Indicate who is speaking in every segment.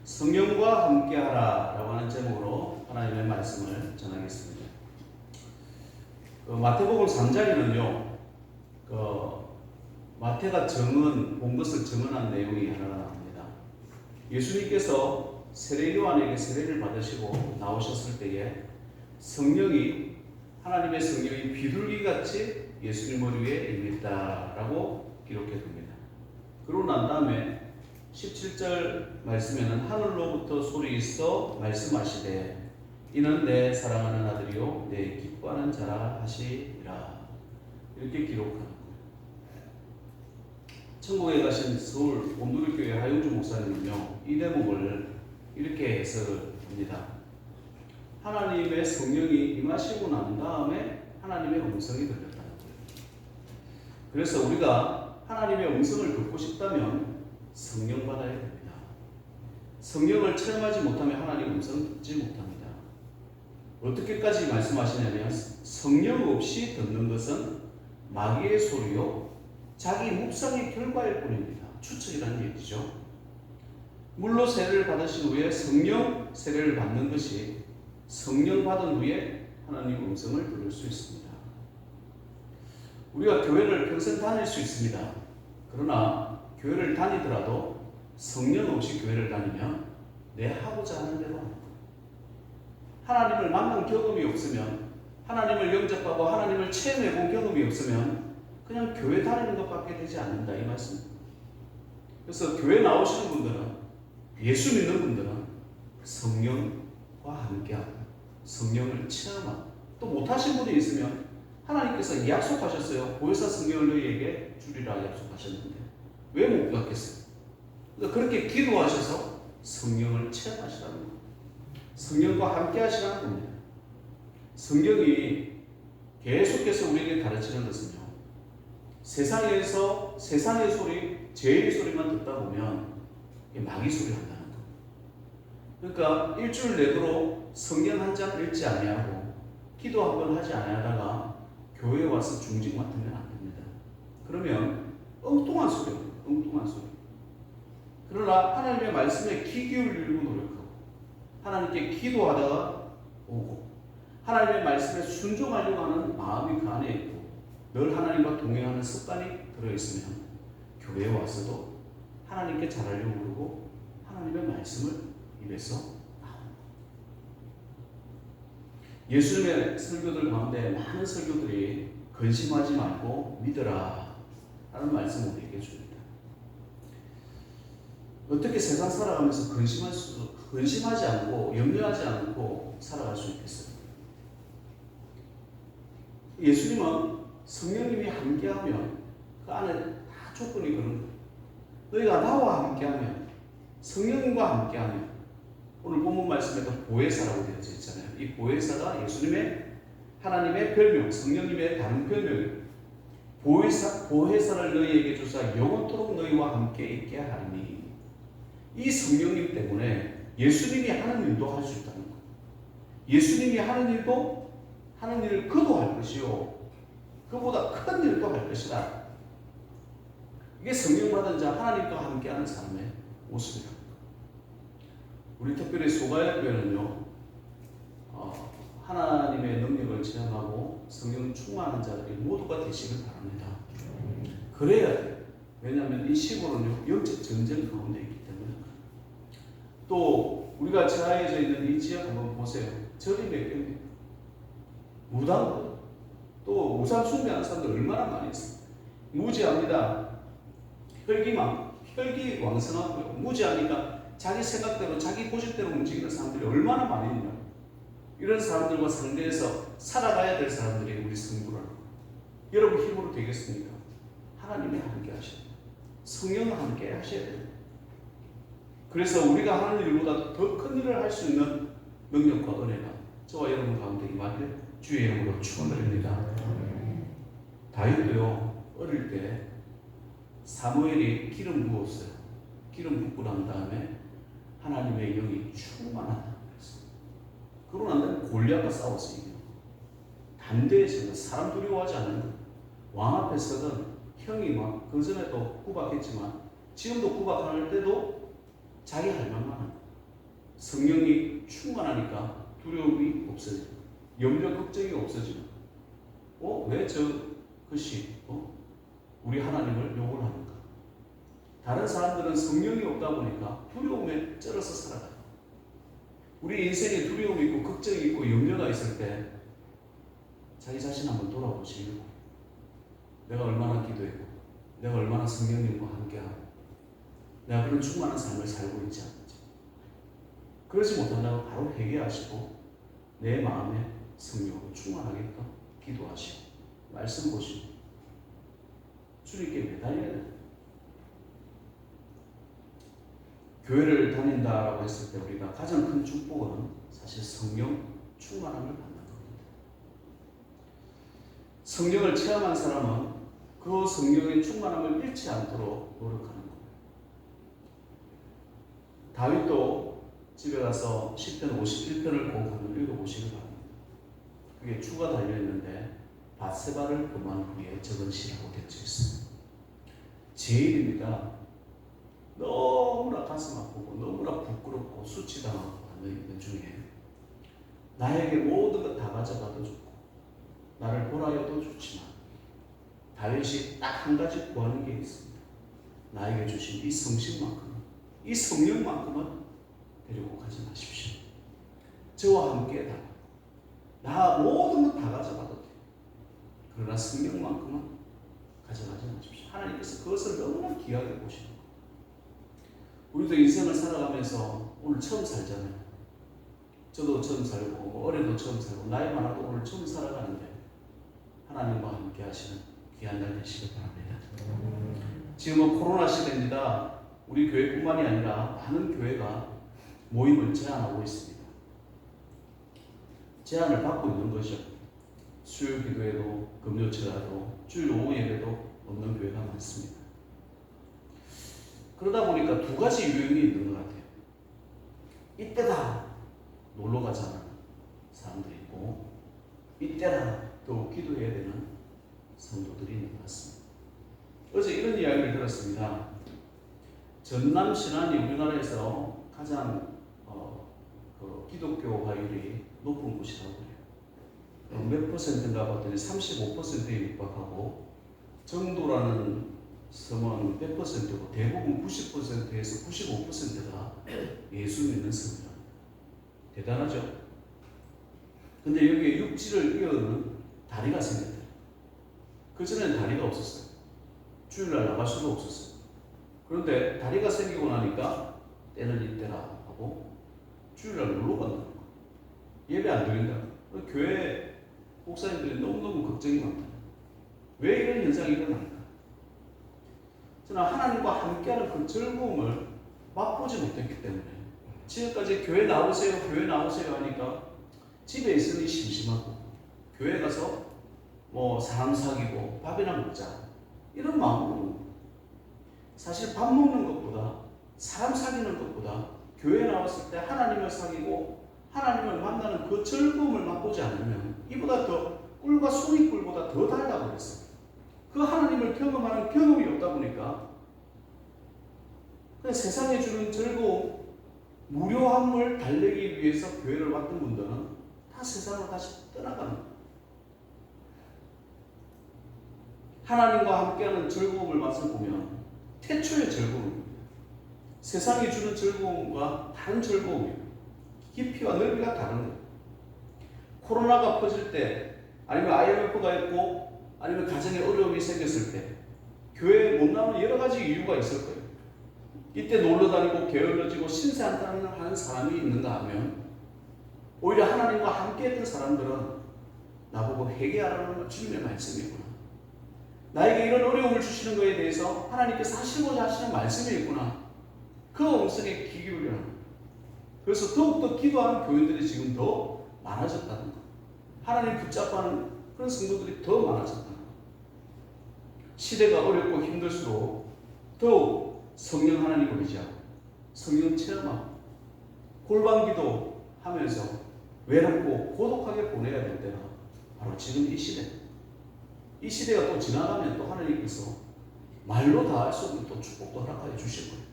Speaker 1: 성령과 함께하라 라고 하는 제목으로 하나님의 말씀을 전하겠습니다. 마태복음 3장에는요, 마태가 본 것을 정언한 내용이 하나가 나옵니다. 예수님께서 세례 요한에게 세례를 받으시고 나오셨을 때에 하나님의 성령이 비둘기같이 예수님 머리 위에 임했다라고 기록해 둡니다. 그러고 난 다음에 17절 말씀에는 하늘로부터 소리 있어 말씀하시되 이는 내 사랑하는 아들이요 내 기뻐하는 자라 하시리라, 이렇게 기록하는 거예요. 천국에 가신 서울 온누리교회 하용주 목사님은요, 이 대목을 이렇게 해석을 합니다. 하나님의 성령이 임하시고 난 다음에 하나님의 음성이 들렸다는 거예요. 그래서 우리가 하나님의 음성을 듣고 싶다면 성령 받아야 됩니다. 성령을 체험하지 못하면 하나님의 음성을 듣지 못합니다. 어떻게까지 말씀하시냐면 성령 없이 듣는 것은 마귀의 소리요 자기 묵상의 결과일 뿐입니다. 추측이라는 얘기죠. 물로 세례를 받으신 후에 성령 세례를 받는 것이 성령 받은 후에 하나님의 음성을 들을 수 있습니다. 우리가 교회를 평생 다닐 수 있습니다. 그러나 교회를 다니더라도 성령 없이 교회를 다니면 내 하고자 하는 대로 하는 거예요. 하나님을 만난 경험이 없으면, 하나님을 영접하고 하나님을 체험해본 경험이 없으면 그냥 교회 다니는 것밖에 되지 않는다, 이 말씀입니다. 그래서 교회 나오시는 분들은, 예수 믿는 분들은 성령과 함께하고 성령을 체험하고, 또 못하신 분이 있으면 하나님께서 약속하셨어요. 보혜사 성령을 너희에게 주리라 약속하셨는데 왜 못 받겠어요? 그러니까 그렇게 기도하셔서 성령을 체험하시라는 겁니다. 성령과 함께 하시라는 겁니다. 성경이 계속해서 우리에게 가르치는 것은요, 세상에서 세상의 소리, 죄의 소리만 듣다 보면 마귀 소리 한다는 겁니다. 그러니까 일주일 내도록 성경 한 장 읽지 아니하고 기도 한 번 하지 아니하다가 교회에 와서 중직 맡으면 안 됩니다. 그러면 엉뚱한 소리입니다. 엉뚱한 소리. 그러나 하나님의 말씀에 귀 기울이려고 노력하고 하나님께 기도하다가 오고 하나님의 말씀에 순종하려고 하는 마음이 그 안에 있고 늘 하나님과 동행하는 습관이 들어있으면 교회에 와서도 하나님께 잘하려고 그러고 하나님의 말씀을 입에서 나옵니다. 예수님의 설교들 가운데 많은 설교들이 근심하지 말고 믿어라 라는 말씀을 우리에게 줍니다. 어떻게 세상 살아가면서 근심하지 않고 염려하지 않고 살아갈 수 있겠어요? 예수님은 성령님이 함께하면 그 안에 다 조건이 그런 거예요. 너희가 나와 함께하면, 성령과 함께하면, 오늘 본문 말씀에도 보혜사라고 되어져 있잖아요. 이 보혜사가 예수님의 하나님의 별명, 성령님의 다른 별명이에요. 보혜사를 너희에게 주사 영원토록 너희와 함께 있게 하리니, 이 성령님 때문에 예수님이 하는 일도 할 수 있다는 거예요. 예수님이 하는 일도 하는 일을 그도 할 것이요 그보다 큰 일도 할 것이다. 이게 성령 받은 자, 하나님과 함께하는 삶의 모습이다. 우리 특별히 소가협교회는요, 하나님의 능력을 체험하고 성령 충만한 자들이 모두가 되시길 바랍니다. 그래야 돼요. 왜냐하면 이 시골은요, 영적 전쟁 가운데 있기 때문에. 또 우리가 처해져 있는 이 지역 한번 보세요. 절이 몇 개입니까? 무당도, 또 우상 숭배하는 사람들 얼마나 많이 있어요. 무지합니다. 혈기 왕성하고요. 무지하니까 자기 생각대로, 자기 고집대로 움직이는 사람들이 얼마나 많이 있냐. 이런 사람들과 상대해서 살아가야 될 사람들이 우리 성도라는 거예요. 여러분 힘으로 되겠습니까? 하나님이 함께 하셔야 돼요. 성령과 함께 하셔야 돼요. 그래서 우리가 하는 일보다 더 큰 일을 할 수 있는 능력과 은혜가 저와 여러분 가운데 임하길 주의 이름으로 축원드립니다. 다윗도요, 어릴 때 사무엘이 기름 부었어요. 기름 붓고 난 다음에 하나님의 영이 충만하다 그랬어요. 그러고 난 다음에 골리앗과 싸웠어요. 담대해서 사람 두려워하지 않는 거예요. 왕 앞에서는 형이 그 전에도 구박했지만 지금도 구박할 때도 자기 할 말만 합니다. 성령이 충만하니까 두려움이 없어지고 염려 걱정이 없어지고 왜 그것이 우리 하나님을 욕을 하는가? 다른 사람들은 성령이 없다 보니까 두려움에 쩔어서 살아가요. 우리 인생에 두려움이 있고 걱정이 있고 염려가 있을 때 자기 자신 한번 돌아보시고 내가 얼마나 기도했고 내가 얼마나 성령님과 함께하고 내가 그런 충만한 삶을 살고 있지 않는지 그러지 못한다고 바로 회개하시고 내 마음에 성령으로 충만하게끔 기도하시고 말씀 보시고 주님께 매달려야 돼요. 교회를 다닌다라고 했을 때 우리가 가장 큰 축복은 사실 성령 충만함을 받는 겁니다. 성령을 체험한 사람은 그 성령의 충만함을 잃지 않도록 노력하는 거예요. 다윗도 집에 가서 시편 51편을 꼭 한번 읽어보시기 바랍니다. 그게 주가 달려있는데 밧세바를 범한 후에 적은 시라고 되어 있습니다. 제일입니다. 너무나 가슴 아프고 너무나 부끄럽고 수치당하고 하는 일 중에 나에게 모든 것 다 가져가도 좋고 나를 보라여도 좋지만 다윗이 딱 한 가지 구하는 게 있습니다. 나에게 주신 이 성신만큼은 이 성령만큼은 데리고 가지 마십시오. 저와 함께 나 모든 것 다 가져가도 돼요. 그러나 성령만큼은 가져가지 마십시오. 하나님께서 그것을 너무나 귀하게 보시는 거예요. 우리도 인생을 살아가면서 오늘 처음 살잖아요. 저도 처음 살고 어려도 처음 살고 나이 많아도 오늘 처음 살아가는데 하나님과 함께 하시는 귀한 날 되시길 바랍니다. 지금은 코로나 시대입니다. 우리 교회뿐만이 아니라 많은 교회가 모임을 제한하고 있습니다. 제한을 받고 있는 것이죠. 수요일 기도회도 금요 제사도 주일 오후 예배도 없는 교회가 많습니다. 그러다 보니까 두 가지 유형이 있는 것 같아요. 이때다 놀러 가자는 사람들이 있고 이때라 또 기도해야 되는 성도들이 있는 것 같습니다. 어제 이런 이야기를 들었습니다. 전남 신안이 우리나라에서 가장 기독교화율이 높은 곳이라고 해요. 몇 퍼센트인가 봤더니 35%에 육박하고 정도라는 성은 100%고 대부분 90%에서 95%가 예수 믿는 성이다. 대단하죠? 근데 여기에 육지를 이어는 다리가 생겼다. 그전에는 다리가 없었어요. 주일날 나갈 수도 없었어요. 그런데 다리가 생기고 나니까 때는 이때라 하고 주일날 놀러 간다는 거예요. 예배 안 드린다. 교회 목사님들이 너무너무 걱정이 많다. 왜 이런 현상이 일어날까? 저는 하나님과 함께하는 그 즐거움을 맛보지 못했기 때문에 지금까지 교회 나오세요 하니까 집에 있으니 심심하고 교회 가서 사람 사귀고 밥이나 먹자 이런 마음으로 사실 밥 먹는 것보다 사람 사귀는 것보다 교회 나왔을 때 하나님을 사귀고 하나님을 만나는 그 즐거움을 맛보지 않으면 이보다 더 꿀과 송이꿀보다 더 달다고 그랬어요. 그 하나님을 경험하는 경험이 없다 보니까 세상에 주는 즐거움, 무료함을 달래기 위해서 교회를 왔던 분들은 다 세상으로 다시 떠나가는 거예요. 하나님과 함께하는 즐거움을 맛을 보면 태초의 즐거움입니다. 세상이 주는 즐거움과 다른 즐거움이에요. 깊이와 넓이가 다른 거예요. 코로나가 퍼질 때 아니면 IMF가 있고 아니면 가정에 어려움이 생겼을 때 교회에 못 나오는 여러 가지 이유가 있을 거예요. 이때 놀러 다니고 게을러지고 신세한탄을 하는 사람이 있는가 하면 오히려 하나님과 함께 했던 사람들은 나보고 회개하라는 주님의 말씀이구나. 나에게 이런 어려움을 주시는 것에 대해서 하나님께서 하시고자 하시는 말씀이 있구나. 그 음성에 귀 기울여라. 그래서 더욱더 기도하는 교인들이 지금 더 많아졌다는 것. 하나님 붙잡아는 그런 성도들이 더 많아졌다는 것. 시대가 어렵고 힘들수록 더욱 성령 하나님을 의지하고 성령 체험하고 골방기도 하면서 외롭고 고독하게 보내야 될 때가 바로 지금 이 시대. 이 시대가 또 지나가면 또 하나님께서 말로 다 할 수 없는 또 축복도 허락하여 주실 거예요.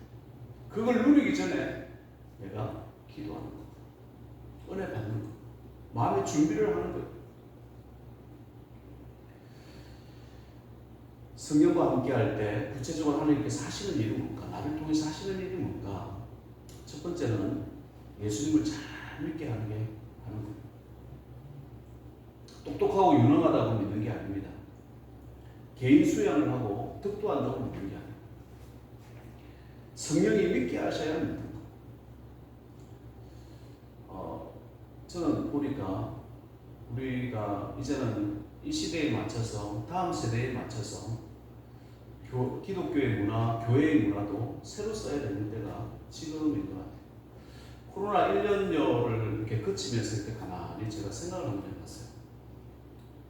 Speaker 1: 그걸 누리기 전에 내가 기도하는 거, 은혜 받는 거, 마음의 준비를 하는 거예요. 성령과 함께 할 때 구체적으로 하나님께서 하시는 일이 뭔가, 나를 통해서 하시는 일이 뭔가. 첫 번째는 예수님을 잘 믿게 하는 거예요. 똑똑하고 유능하다고 믿는 게 아닙니다. 개인 수양을 하고 득도한다고 믿는 게 아닙니다. 성령이 믿게 하셔야 믿는 거. 저는 보니까 우리가 이제는 이 시대에 맞춰서, 다음 세대에 맞춰서 기독교의 문화, 교회의 문화도 새로 써야 되는 때가 지금인 것 같아요. 코로나 1년여를 이렇게 거치면서 이렇게 가만히 제가 생각을 한번 해봤어요.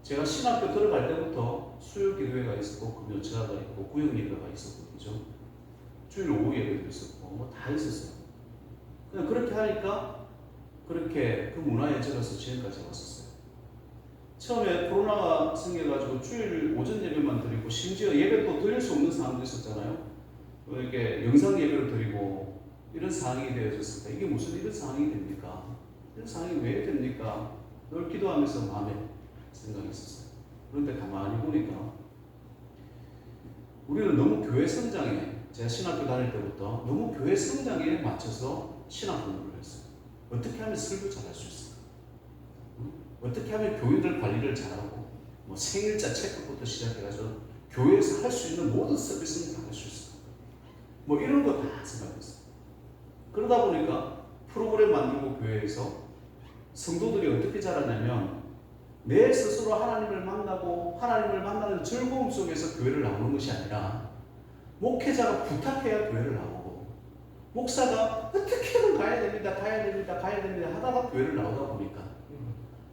Speaker 1: 제가 신학교 들어갈 때부터 수요 기도회가 있었고, 금요체화가 있고, 구역 예배가 있었고, 그죠? 주일 오후 예배도 있었고, 뭐 다 있었어요. 그냥 그렇게 하니까 그렇게 그 문화에 들어서 지금까지 왔었어요. 처음에 코로나가 생겨가지고 주일 오전 예배만 드리고, 심지어 예배도 드릴 수 없는 상황도 있었잖아요. 이렇게 영상 예배를 드리고 이런 상황이 되어졌을 때, 이게 무슨 이런 상황이 됩니까? 이런 상황이 왜 됩니까? 늘 기도하면서 마음에 생각이 있었어요. 그런데 가만히 보니까 우리는 너무 교회 성장에, 제가 신학교 다닐 때부터 너무 교회 성장에 맞춰서 신학 공부를 했어요. 어떻게 하면 설교 잘할 수 있을까? 어떻게 하면 교인들 관리를 잘하고, 뭐 생일자 체크부터 시작해가지고 교회에서 할 수 있는 모든 서비스는 다 할 수 있을까? 뭐 이런 거 다 생각했어요. 그러다 보니까 프로그램 만들고 교회에서 성도들이 어떻게 자라냐면, 내 스스로 하나님을 만나고 하나님을 만나는 즐거움 속에서 교회를 나오는 것이 아니라, 목회자가 부탁해야 교회를 나오고, 목사가 어떻게든 가야 됩니다 하다가 교회를 나오다 보니까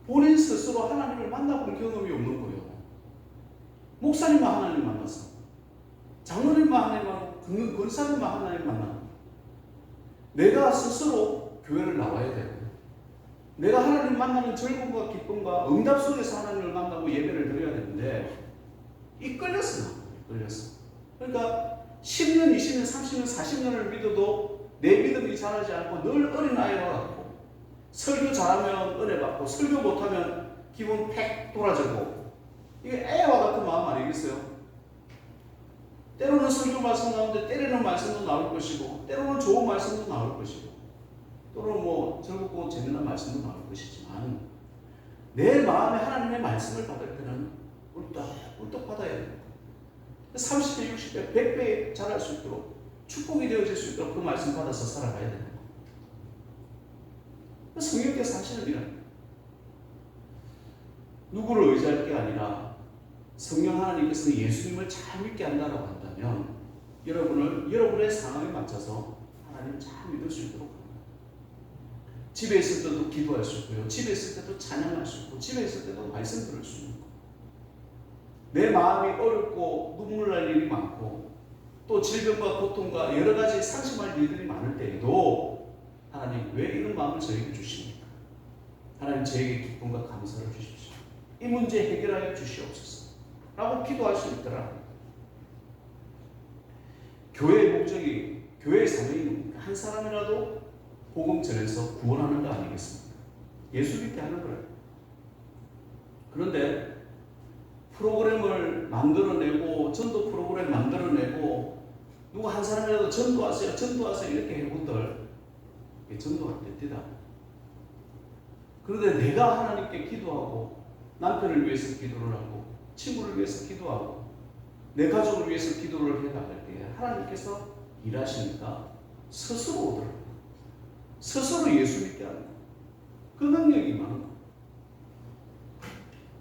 Speaker 1: 본인 스스로 하나님을 만나본 경험이 없는 거예요. 목사님만 하나님 만났어, 장로님만 하나님 만나고, 권사님만 하나님 만나고, 내가 스스로 교회를 나와야 되고, 내가 하나님 만나는 즐거움과 기쁨과 응답 속에서 하나님을 만나고 예배를 드려야 되는데, 이끌렸어. 그러니까 10년, 20년, 30년, 40년을 믿어도 내 믿음이 자라지 않고 늘 어린아이와 같고, 설교 잘하면 은혜 받고, 설교 못하면 기분 팩 돌아지고, 이게 애와 같은 마음 아니겠어요? 때로는 설교 말씀 나오는데 때로는 말씀도 나올 것이고, 때로는 좋은 말씀도 나올 것이고, 또는 뭐 즐겁고 재미난 말씀도 나올 것이지만, 내 마음에 하나님의 말씀을 받을 때는 울떡 받아야 됩니다. 30배, 60배, 100배 자랄 수 있도록, 축복이 되어질 수 있도록 그 말씀 받아서 살아가야 되는 거예요. 성령께서 하시는 일은 누구를 의지할 게 아니라, 성령 하나님께서는 예수님을 잘 믿게 한다고 한다면, 여러분의 상황에 맞춰서 하나님을 잘 믿을 수 있도록 합니다. 집에 있을 때도 기도할 수 있고요, 집에 있을 때도 찬양할 수 있고, 집에 있을 때도 말씀 들을 수 있고, 내 마음이 어렵고 눈물 날 일이 많고, 또 질병과 고통과 여러 가지 상심할 일들이 많을 때에도, 하나님 왜 이런 마음을 저에게 주십니까? 하나님 저에게 기쁨과 감사를 주십시오. 이 문제 해결하여 주시옵소서 라고 기도할 수 있더라. 교회의 목적이, 교회의 사명이 뭡니까? 한 사람이라도 복음 전해서 구원하는 거 아니겠습니까? 예수 믿게 하는 거예요. 그런데 프로그램을 만들어내고, 전도 프로그램 만들어내고, 누구 한 사람이라도 전도하세요 이렇게 해본들, 전도가 됩니다. 그런데 내가 하나님께 기도하고, 남편을 위해서 기도를 하고, 친구를 위해서 기도하고, 내 가족을 위해서 기도를 해나갈 때 하나님께서 일하시니까 스스로 오더라고요. 스스로 예수 믿게 하는 거예요. 그 능력이 많은 거예요.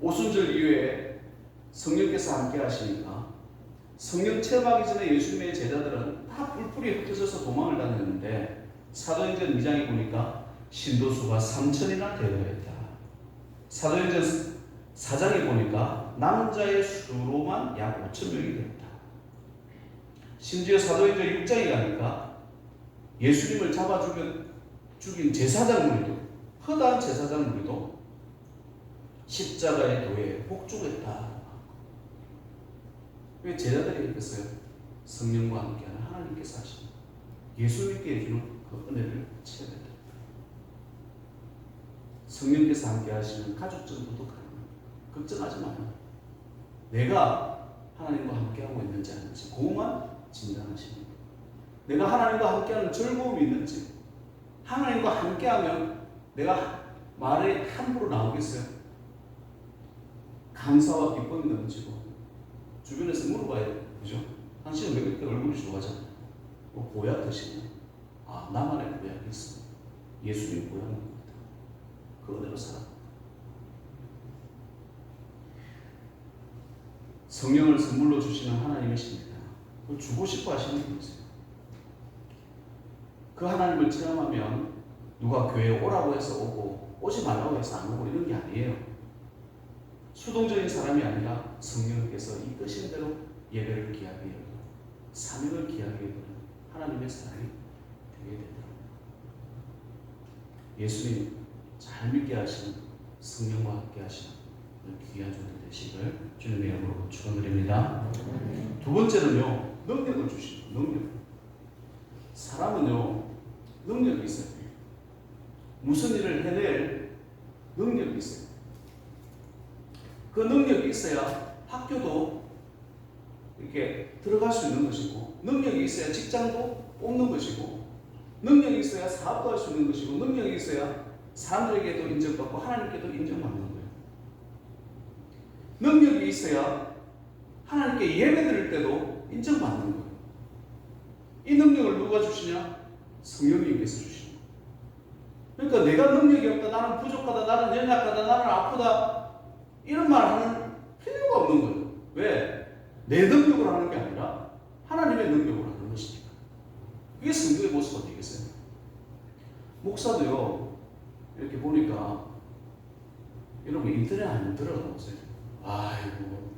Speaker 1: 오순절 이후에 성령께서 함께 하시니까, 성령 체험하기 전에 예수님의 제자들은 다 뿔뿔이 흩어져서 도망을 다녔는데, 사도행전 2장에 보니까 신도수가 3,000이나 되어야 했다. 사도행전 4장에 보니까 남자의 수로만 약 5,000명이 되었다. 심지어 사도행전 6장에 가니까 예수님을 잡아 죽인 제사장 무리도, 허다한 제사장 무리도 십자가의 도에 복종했다. 왜 제자들이 했겠어요? 성령과 함께하는 하나님께서 하시는, 예수 믿게 해주는 그 은혜를 체험했다. 성령께서 함께 하시면 가족 전도도 가능합니다. 걱정하지 마요. 내가 하나님과 함께하고 있는지 아닌지 그것만 진단하시는 거예요. 내가 하나님과 함께하는 즐거움이 있는지, 하나님과 함께하면 내가 말에 함부로 나오겠어요? 감사와 기쁨이 넘치고 주변에서 물어봐야 돼요. 그죠? 당신은 왜 그렇게 얼굴이 좋아하잖아요. 뭐 보약 드시냐? 아, 나만의 보약이 있어. 예수님 보약인 겁니다. 그거대로 살아. 성령을 선물로 주시는 하나님이십니다. 그걸 주고 싶어 하시는 분이세요. 그 하나님을 체험하면 누가 교회에 오라고 해서 오고 오지 말라고 해서 안 오고 이런 게 아니에요. 수동적인 사람이 아니라 성령께서 이끄신 대로 예배를 기하게 하고 사명을 기하게 하는 하나님의 사람이 되게 되더라고요. 예수님 잘 믿게 하시는 성령과 함께 하시는 귀한 존재 되시기를 주님의 이름으로 축원드립니다. 두 번째는요, 능력을 주시는 능력. 사람은요, 능력이 있어요. 무슨 일을 해낼 능력이 있어요. 그 능력이 있어야 학교도 이렇게 들어갈 수 있는 것이고, 능력이 있어야 직장도 뽑는 것이고, 능력이 있어야 사업도 할 수 있는 것이고, 능력이 있어야 사람들에게도 인정받고 하나님께도 인정받는 거예요. 능력이 있어야 하나님께 예배드릴 때도 인정받는 거예요. 이 능력을 누가 주시냐? 성령님께서 주시는 거예요. 그러니까 내가 능력이 없다, 나는 부족하다, 나는 연약하다, 나는 아프다 이런 말 하는 필요가 없는 거예요. 왜? 내 능력으로 하는 게 아니라 하나님의 능력으로 하는 것이니까. 그게 성도의 모습이 되겠어요. 목사도요, 이렇게 보니까 여러분 인터넷 한번 들어가 보세요. 아이고,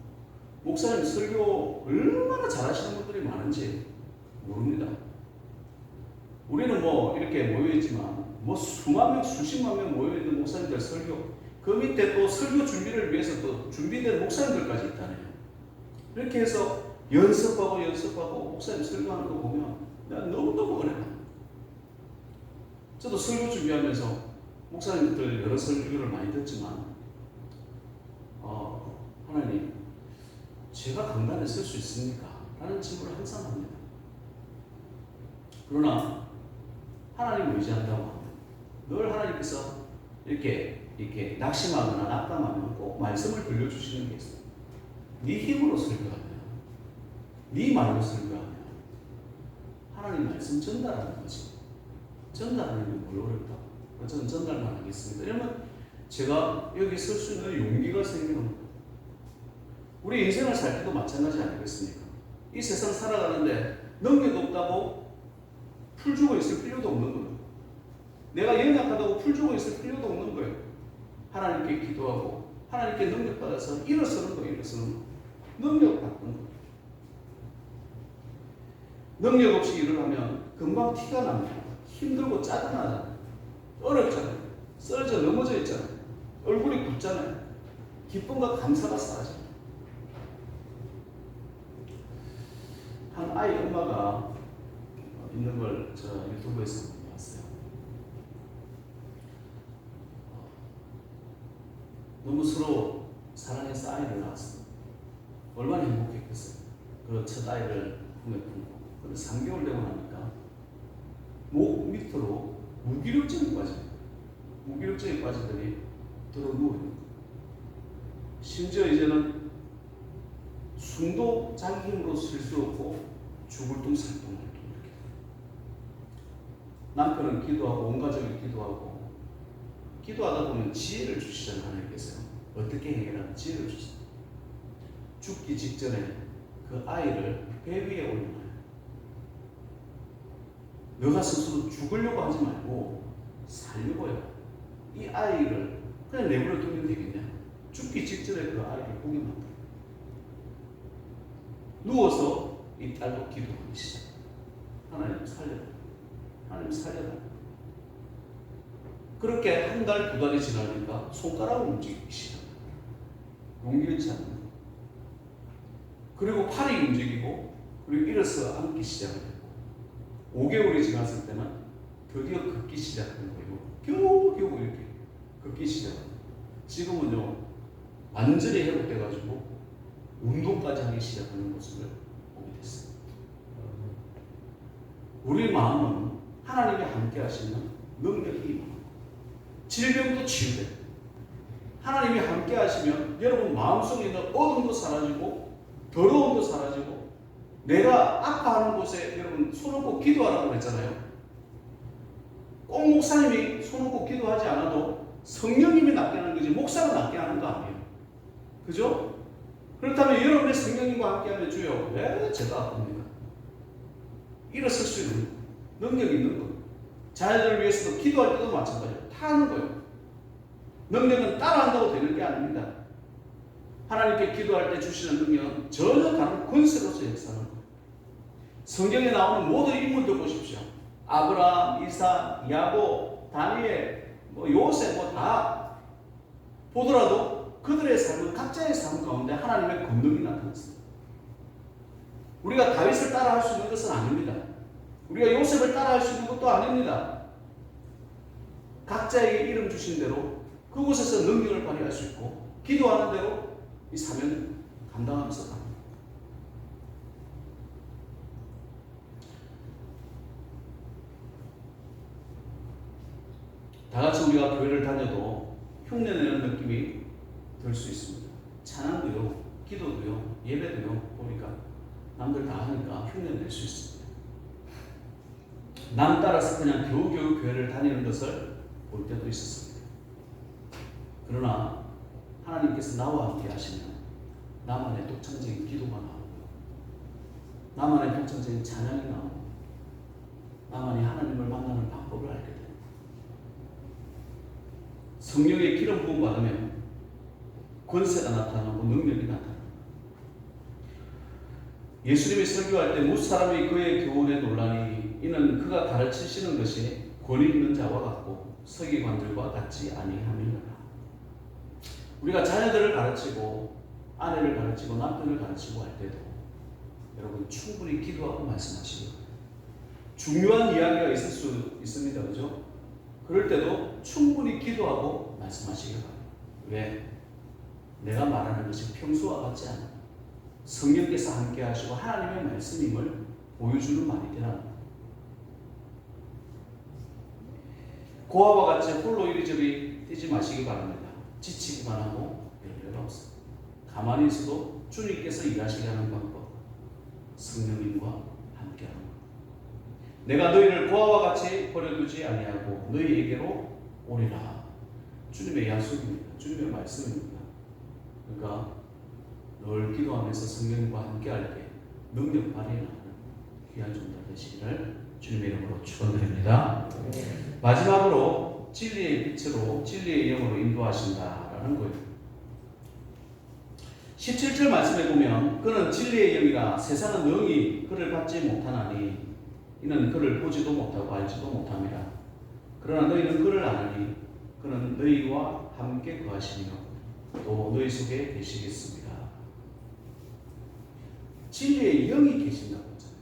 Speaker 1: 목사님 설교 얼마나 잘하시는 분들이 많은지 모릅니다. 우리는 뭐 이렇게 모여있지만 뭐 수만 명, 수십만 명 모여있는 목사님들 설교, 그 밑에 또 설교 준비를 위해서 또 준비된 목사님들까지 있다네요. 이렇게 해서 연습하고 목사님 설교하는 거 보면 난 너무너무 어려워요. 저도 설교 준비하면서 목사님들 여러 설교를 많이 듣지만 하나님, 제가 강단에 설 수 있습니까? 라는 질문을 항상 합니다. 그러나 하나님을 의지한다고 하면 늘 하나님께서 이렇게 낙심하거나 낙담하면 꼭 말씀을 들려주시는 게 있어요. 네 힘으로 설교하면, 네 말로 설교하면 하나님 말씀 전달하는 거지. 전달하는 게 뭘 어렵다. 저는 전달만 하겠습니다. 이러면 제가 여기 설 수 있는 용기가 생기는 거예요. 우리 인생을 살 때도 마찬가지 아니겠습니까? 이 세상 살아가는데 능력이 없다고 풀주고 있을 필요도 없는 거예요. 내가 연약하다고 풀주고 있을 필요도 없는 거예요. 하나님께 기도하고 하나님께 능력 받아서 일어서는 거, 일어서는 거. 능력 받는 거. 능력 없이 일을 하면 금방 티가 납니다. 힘들고 짜증나잖아요. 어렵잖아요. 쓰러져 넘어져 있잖아요. 얼굴이 붓잖아요. 기쁨과 감사가 사라져요. 한 아이 엄마가 있는 걸 저 유튜브에서 봤어요. 너무 서로 사랑해서 아이를 낳았어요. 얼마나 행복했겠어요. 그 첫 아이를 품에 품고. 근데 3개월 되고 나니까 목 밑으로 무기력증이 빠져요. 무기력증이 빠지더니 들어 누워요. 심지어 이제는 숨도 자기 힘으로 쉴 수 없고 죽을 둥 살 둥 이렇게. 남편은 기도하고 온 가족이 기도하다 보면 지혜를 주시잖아요. 하나님께서 어떻게 해결하는 지혜를 주세요. 죽기 직전에 그 아이를 배 위에 올려놔요. 너가 스스로 죽으려고 하지 말고 살려고 해요. 이 아이를 그냥 내버려 두면 되겠냐? 죽기 직전에 그 아이를 보게 만들어요. 누워서 이 딸도 기도하기 시작. 하나님 살려라. 하나님 살려라. 그렇게 한 달, 두 달이 지나니까 손가락을 움직이기 시작해요. 용기치 않는 거. 그리고 팔이 움직이고, 그리고 일어서 앉기 시작해요. 5개월이 지났을 때는 드디어 걷기 시작한 거예요. 겨우 이렇게. 걷기 시작합니다. 지금은요 완전히 회복돼가지고 운동까지 하기 시작하는 모습을 보게 됐습니다. 우리 마음은 하나님이 함께 하시는 능력이 임합니다. 질병도 치유돼요. 하나님이 함께 하시면 여러분 마음속에 있는 어둠도 사라지고 더러움도 사라지고, 내가 아파하는 곳에 여러분 손놓고 기도하라고 그랬잖아요. 꼭 목사님이 손놓고 기도하지 않아도 성령님이 낫게 하는 거지 목사가 낫게 하는 거 아니에요. 그죠? 그렇다면 여러분의 성령님과 함께하면 주여 왜 제가 아픕니까? 일어설 수 있는 능력이 있는 거예요. 자녀들을 위해서도 기도할 때도 마찬가지예요. 다 하는 거예요. 능력은 따라한다고 되는 게 아닙니다. 하나님께 기도할 때 주시는 능력은 전혀 다른 권세로서 역사하는 거예요. 성경에 나오는 모든 인물들 보십시오. 아브라함, 이삭, 야곱, 다니엘, 요셉 다 보더라도 그들의 삶은 각자의 삶 가운데 하나님의 권능이 나타났습니다. 우리가 다윗을 따라할 수 있는 것은 아닙니다. 우리가 요셉을 따라할 수 있는 것도 아닙니다. 각자에게 이름 주신 대로 그곳에서 능력을 발휘할 수 있고, 기도하는 대로 이 사명을 감당하면서 갑니다. 다 같이 우리가 교회를 다녀도 흉내내는 느낌이 들 수 있습니다. 찬양도요, 기도도요, 예배도요, 보니까 남들 다 하니까 흉내낼 수 있습니다. 남 따라서 그냥 겨우겨우 교회를 다니는 것을 볼 때도 있었습니다. 그러나 하나님께서 나와 함께 하시면 나만의 독창적인 기도가 나오고, 나만의 독창적인 찬양이 나오고, 나만이 하나님을 만나는 방법을 알게 됩니다. 성령의 기름 부음 받으면 권세가 나타나고 능력이 나타납니다. 예수님이 설교할 때 무사람이 그의 교훈에 논란이, 이는 그가 가르치시는 것이 권위 있는 자와 같고 서기관들과 같지 아니함이니라. 우리가 자녀들을 가르치고 아내를 가르치고 남편을 가르치고 할 때도 여러분 충분히 기도하고 말씀하시기 바랍니다. 중요한 이야기가 있을 수 있습니다. 그죠? 그럴 때도 충분히 기도하고 말씀하시기 바랍니다. 왜? 내가 말하는 것이 평소와 같지 않아. 성령께서 함께 하시고 하나님의 말씀임을 보여주는 말이 되라. 고아와 같이 홀로 이리저리 뛰지 마시기 바랍니다. 지치기만 하고 별별 없습니다. 가만히 있어도 주님께서 일하시게 하는 방법, 성령님과 함께하는 것. 내가 너희를 고아와 같이 버려두지 아니하고 너희에게로 오리라. 주님의 약속입니다. 주님의 말씀입니다. 그러니까 늘 기도하면서 성령과 함께할 때 능력 발휘하는 귀한 존재 되시기를 주님의 이름으로 축원드립니다. 마지막으로 진리의 빛으로 진리의 영으로 인도하신다라는 거예요. 17절 말씀에 보면 그는 진리의 영이라 세상은 영이 그를 받지 못하나니 이는 그를 보지도 못하고 알지도 못함이라. 그러나 너희는 그를 아느니 그는 너희와 함께 거하시며 또 너희 속에 계시겠습니다. 진리의 영이 계신다고 했잖아요.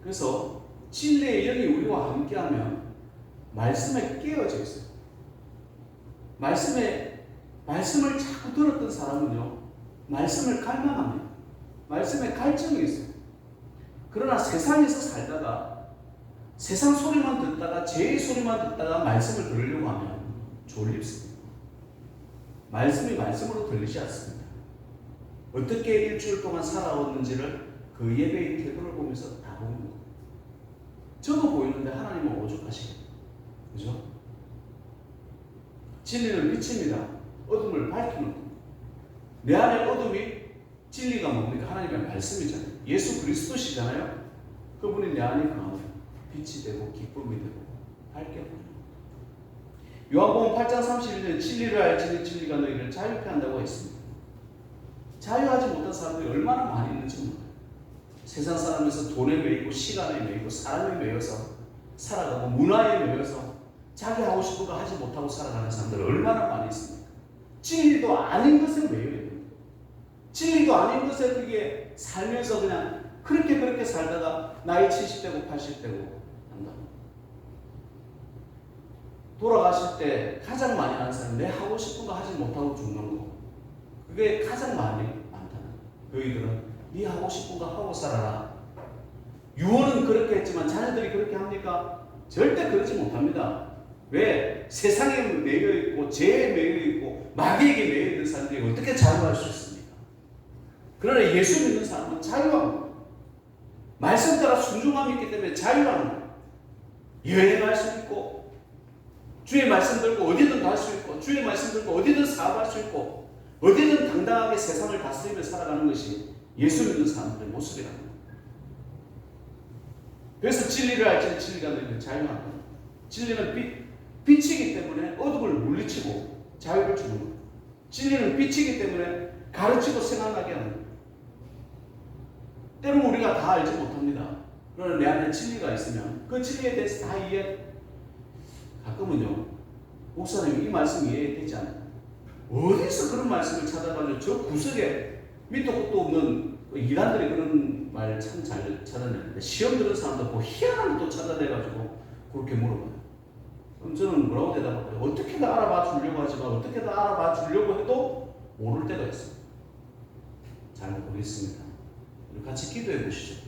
Speaker 1: 그래서 진리의 영이 우리와 함께하면 말씀에 깨어져 있어요. 말씀을 자꾸 들었던 사람은요, 말씀을 갈망합니다. 말씀에 갈증이 있어요. 그러나 세상에서 살다가 세상 소리만 듣다가 제 소리만 듣다가 말씀을 들으려고 하면 졸립습니다. 말씀이 말씀으로 들리지 않습니다. 어떻게 일주일 동안 살아왔는지를 그 예배의 태도를 보면서 다 보는 거예요. 저도 보이는데 하나님은 오죽하시겠어요. 그죠? 진리는 빛입니다. 어둠을 밝히는 겁니다. 내 안에 어둠이 진리가 뭡니까? 하나님의 말씀이잖아요. 예수 그리스도시잖아요. 그분이 내 안에 거하면 빛이 되고 기쁨이 되고 밝게 보여요. 요한복음 8장 31절에 진리를 알지니 진리가 너희를 자유케 한다고 했습니다. 자유하지 못한 사람들이 얼마나 많이 있는지 몰라요. 세상 사람에서 돈에 매이고 시간에 매이고 사람에 매여서 살아가고 문화에 매여서 자기 하고 싶은 거 하지 못하고 살아가는 사람들 얼마나 많이 있습니까? 진리도 아닌 것에 매여야 됩니다. 진리도 아닌 것에 그게 살면서 그냥 그렇게 살다가 나이 70대고 80대고 한다. 돌아가실 때 가장 많이 하는 사람이 내 하고 싶은 거 하지 못하고 죽는 거. 그게 가장 많다는 거예요. 너희들은 네 하고 싶은 거 하고 살아라. 유언은 그렇게 했지만 자녀들이 그렇게 합니까? 절대 그러지 못합니다. 왜? 세상에 매여 있고 죄에 매여 있고 마귀에게 매여 있는 사람들이 어떻게 자유할 수 있습니까? 그러나 예수 믿는 사람은 자유합니다. 말씀 따라 순종함이 있기 때문에 자유합니다. 여행할 수 있고 주의 말씀 들고 어디든 갈 수 있고 주의 말씀 들고 어디든 사업할 수 있고 어디든 당당하게 세상을 다스리며 살아가는 것이 예수 믿는 사람들의 모습이랍니다. 그래서 진리를 알지는 진리가 너희를 자유합니다. 진리는 빛이기 때문에 어둠을 물리치고 자유를 주는 거예요. 진리는 빛이기 때문에 가르치고 생각나게 하는 거예요. 때로는 우리가 다 알지 못합니다. 그러나 내 안에 진리가 있으면 그 진리에 대해서 다 가끔은요, 목사님 이 말씀 이해되지 않아요. 어디서 그런 말씀을 찾아가지고 저 구석에 밑도 끝도 없는 이단들이 그런 말 참 잘 찾아내는데 시험 들은 사람도 뭐 희한한 것도 찾아내가지고 그렇게 물어봐요. 그럼 저는 뭐라고 대답할까요? 어떻게든 알아봐 주려고 하지만 어떻게든 알아봐 주려고 해도 모를 때가 있어요. 잘 모르겠습니다. 같이 기도해 보시죠.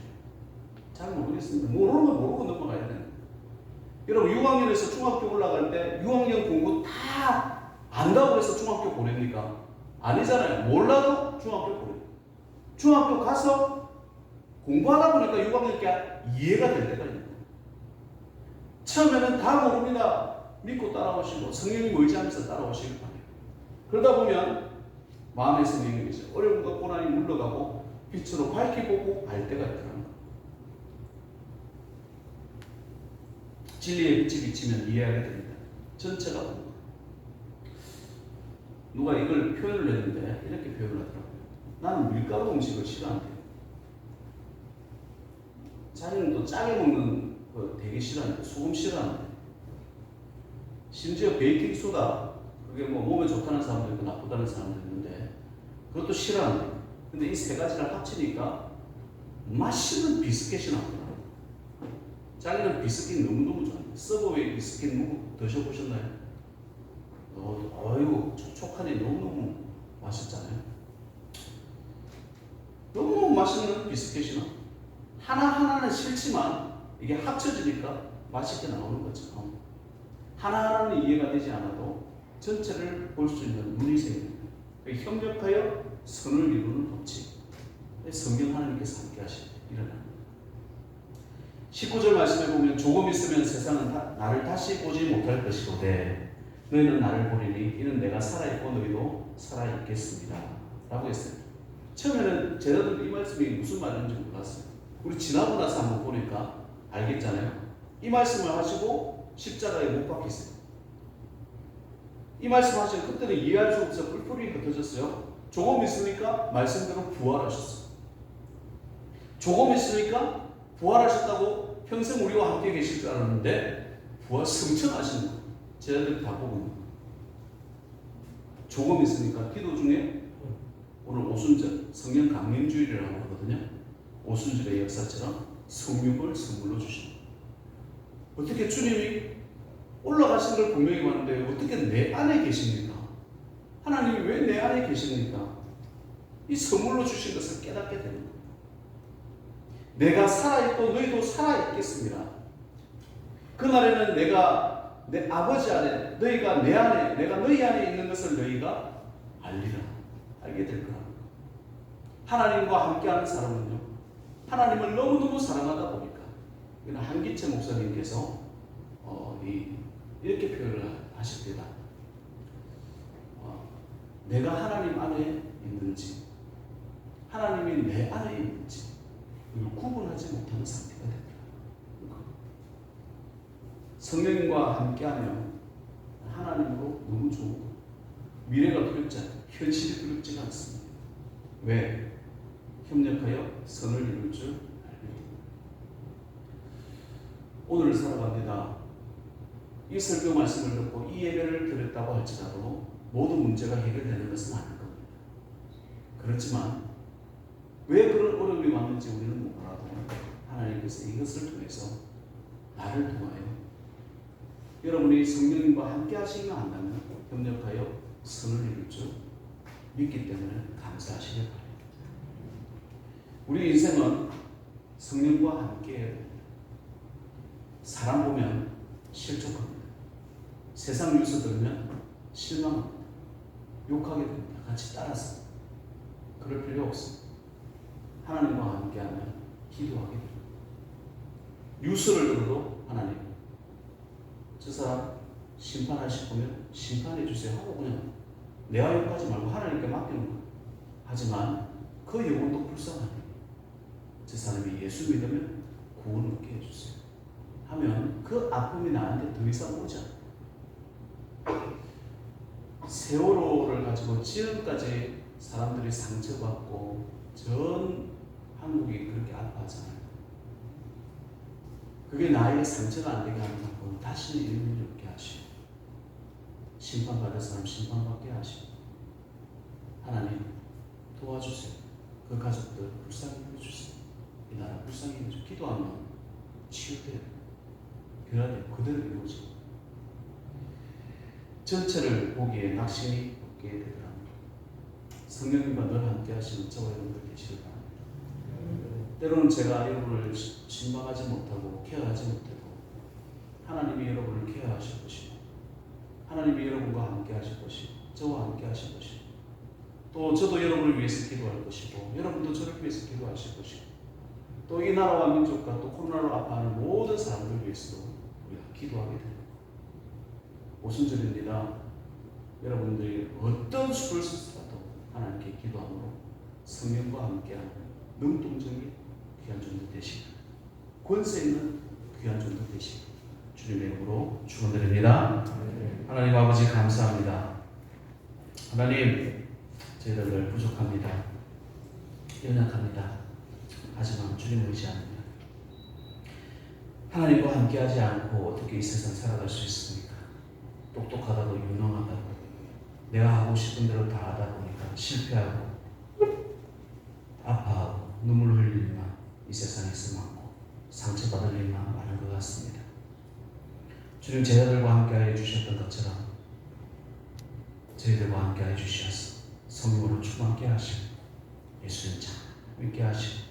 Speaker 1: 잘 모르겠습니다. 모르는 건 모르고 넘어가야 돼요. 여러분 6학년에서 중학교 올라갈 때 6학년 공부 다 안다고 해서 중학교 보냅니까? 아니잖아요. 몰라도 중학교 보내요. 중학교 가서 공부하다 보니까 6학년 게 이해가 될 때가 있는 거예요. 처음에는 다 모릅니다. 믿고 따라오시고 성령이 의지하면서 따라오시길 바래요. 그러다 보면 마음의 성령이죠. 어려움과 고난이 물러가고 빛으로 밝히 보고 알 때가 있더라는 거예요. 진리의 빛이 비치면 이해하게 됩니다. 전체가 보는 거예요. 누가 이걸 표현을 했는데 이렇게 표현을 하더라고요. 나는 밀가루 음식을 싫어한대요. 자기는 또 짜게 먹는 거 되게 싫어하는데 소금 싫어하는데 심지어 베이킹소다 그게 뭐 몸에 좋다는 사람도 있고 나쁘다는 사람도 있는데 그것도 싫어하는데 근데 이 세 가지를 합치니까 맛있는 비스켓이 나오더라고요. 자기는 비스킷 너무너무 좋아해요. 서브웨이 비스킷 드셔보셨나요? 어이구 촉촉하니 너무너무 맛있잖아요. 너무너무 맛있는 비스켓이 나. 하나하나는 싫지만 이게 합쳐지니까 맛있게 나오는 거죠. 하나하나는 이해가 되지 않아도 전체를 볼 수 있는 눈이 생깁니다. 협력하여 선을 이루는 법칙. 성경 하나님께서 함께 하시고 일어납니다. 19절 말씀에 보면 조금 있으면 세상은 나를 다시 보지 못할 것이로되 너희는 나를 보리니 이는 내가 살아있고 너희도 살아있겠습니다. 라고 했어요. 처음에는 제자들도 이 말씀이 무슨 말인지 몰랐어요. 우리 지나고 나서 한번 보니까 알겠잖아요. 이 말씀을 하시고 십자가에 못 박혔어요. 이 말씀 하시고 그때는 이해할 수 없어 뿔뿔이 흩어졌어요. 조금 있으니까 말씀대로 부활하셨어요. 조금 있으니까 부활하셨다고 평생 우리와 함께 계실 줄 알았는데 부활 승천하시는 거예요. 제자들 다 보고 조금 있으니까 기도 중에 오늘 오순절 성령 강림주일이라고 하거든요. 오순절의 역사처럼 성육을 선물로 주십니다. 어떻게 주님이 올라가신 걸 분명히 봤는데 어떻게 내 안에 계십니까? 하나님이 왜 내 안에 계십니까? 이 선물로 주신 것을 깨닫게 됩니다. 내가 살아있고 너희도 살아있겠습니다. 그날에는 내가 내 아버지 안에 너희가 내 안에 내가 너희 안에 있는 것을 너희가 알게 될 거라. 하나님과 함께하는 사람은요 하나님을 너무너무 사랑하다 보니까 한기채 목사님께서 이렇게 표현을 하실 때다. 내가 하나님 안에 있는지 하나님이 내 안에 있는지 구분하지 못하는 상태가 됩니다. 성령과 함께하면 하나님으로 너무 좋고 미래가 두렵지 않고 현실이 두렵지가 않습니다. 왜? 협력하여 선을 이룰 줄 알기 때문에. 오늘 살아갑니다. 이 설교 말씀을 듣고 이 예배를 드렸다고 할지라도 모든 문제가 해결되는 것은 아닐 겁니다. 그렇지만 왜 그런 어려움이 왔는지 우리는 몰라도 하나님께서 이것을 통해서 나를 통하여 여러분이 성령님과 함께 하시면 한다면 협력하여 선을 이룰 줄 믿기 때문에 감사하시길 바랍니다. 우리 인생은 성령과 함께 해야 됩니다. 사람 보면 실족합니다. 세상 뉴스 들으면 실망합니다. 욕하게 됩니다. 같이 따라서. 그럴 필요 없습니다. 하나님과 함께하면 기도하게 됩니다. 뉴스를 들어도 하나님, 저 사람 심판하실 거면 심판해 주세요 하고 그냥 내가 욕하지 말고 하나님께 맡기는 거예요. 하지만 그 영혼도 불쌍하네. 저 사람이 예수 믿으면 구원 얻게 해주세요 하면 그 아픔이 나한테 더 이상 오지 않아요. 세월호를 가지고 지금까지 사람들이 상처받고 전 한국이 그렇게 아파하잖아요. 그게 나에게 상처가 안 되게 하는 만큼 다시는 이런 일이 없게 하시고 심판받을 사람 심판받게 하시고 하나님 도와주세요. 그 가족들 불쌍히 해주세요. 이 나라 불쌍히 해주세요. 기도하면 치유돼요. 변화돼요. 그대로 이루어져요. 전체를 보기에 낙심이 없게 되더랍니다. 성령님과 늘 함께 하시는 저와 여러분들 계시길 바랍니다. 때로는 제가 여러분을 신방하지 못하고 케어하지 못해도 하나님이 여러분을 케어하실 것이고 하나님이 여러분과 함께 하실 것이고 저와 함께 하실 것이고 또 저도 여러분을 위해서 기도할 것이고 여러분도 저를 위해서 기도하실 것이고 또 이 나라와 민족과 또 코로나로 아파하는 모든 사람들 위해서도 우리가 기도하게 됩니다. 오순절입니다. 여러분들이 어떤 수를 쓰더라도 하나님께 기도함으로 성령과 함께하는 능동적인 귀한 종도 되시고 권세 있는 귀한 종도 되시고 주님의 이름으로 축원드립니다. 하나님 아버지 감사합니다. 하나님 저희들 늘 부족합니다. 연약합니다. 하지만 주님 의지합니다. 하나님과 함께하지 않고 어떻게 이 세상 살아갈 수 있습니까? 똑똑하다고 유능하다고 내가 하고 싶은 대로 다 하다 보니까 실패하고 아파하고 눈물 흘릴 일만 이 세상에서 많고 상처받을 일만 많은 것 같습니다. 주님 제자들과 함께하여 주셨던 것처럼 저희들과 함께하여 주셔서 성령으로 충만케 하시고 예수님 참 믿게 하시고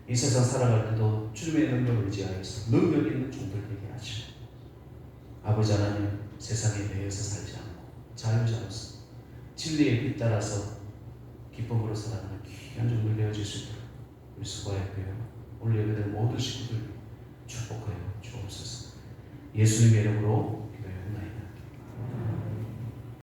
Speaker 1: 이 세상 살아갈 때도 주님의 능력을 의지하여서 능력 있는 종들 되게 하시고 아버지 하나님 세상에 매여서 살지 않고 자유자로서 진리의 빛 따라서 기쁨으로 살아가는 귀한 종들 되어질 수 있도록 우리 수고했고요. 오늘 예배된 모든 식구들 축복하여 주옵소서. 예수님의 이름으로